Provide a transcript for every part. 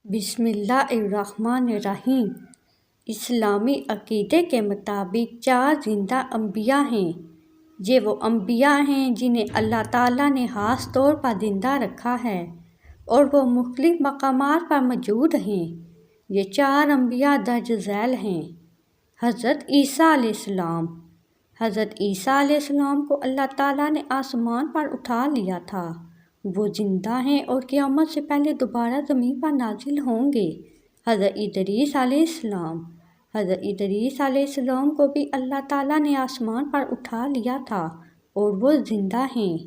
بسم اللہ الرحمن الرحیم۔ اسلامی عقیدے کے مطابق 4 زندہ انبیاء ہیں۔ یہ وہ انبیاء ہیں جنہیں اللہ تعالیٰ نے خاص طور پر زندہ رکھا ہے اور وہ مختلف مقامات پر موجود ہیں۔ یہ 4 انبیاء درج ذیل ہیں۔ حضرت عیسیٰ علیہ السلام۔ حضرت عیسیٰ علیہ السلام کو اللہ تعالیٰ نے آسمان پر اٹھا لیا تھا۔ وہ زندہ ہیں اور قیامت سے پہلے دوبارہ زمین پر نازل ہوں گے۔ حضرت ادریس علیہ السلام۔ حضرت ادریس علیہ السلام کو بھی اللہ تعالیٰ نے آسمان پر اٹھا لیا تھا اور وہ زندہ ہیں۔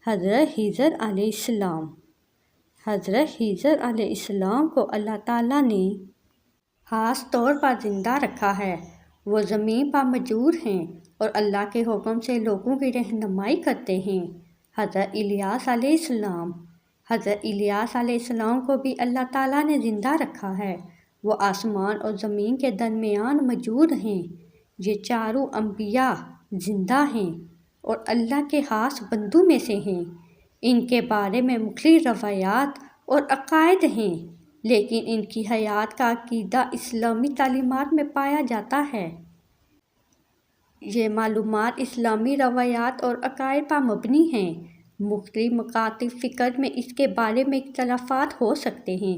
حضرت خضر علیہ السلام۔ حضرت خضر علیہ السلام کو اللہ تعالیٰ نے خاص طور پر زندہ رکھا ہے۔ وہ زمین پر موجود ہیں اور اللہ کے حکم سے لوگوں کی رہنمائی کرتے ہیں۔ حضرت الیاس علیہ السلام۔ حضرت الیاس علیہ السلام کو بھی اللہ تعالیٰ نے زندہ رکھا ہے۔ وہ آسمان اور زمین کے درمیان موجود ہیں۔ یہ 4 انبیاء زندہ ہیں اور اللہ کے خاص بندوں میں سے ہیں۔ ان کے بارے میں مختلف روایات اور عقائد ہیں، لیکن ان کی حیات کا عقیدہ اسلامی تعلیمات میں پایا جاتا ہے۔ یہ معلومات اسلامی روایات اور عقائد پر مبنی ہیں۔ مختلف مکاتب فکر میں اس کے بارے میں اختلافات ہو سکتے ہیں۔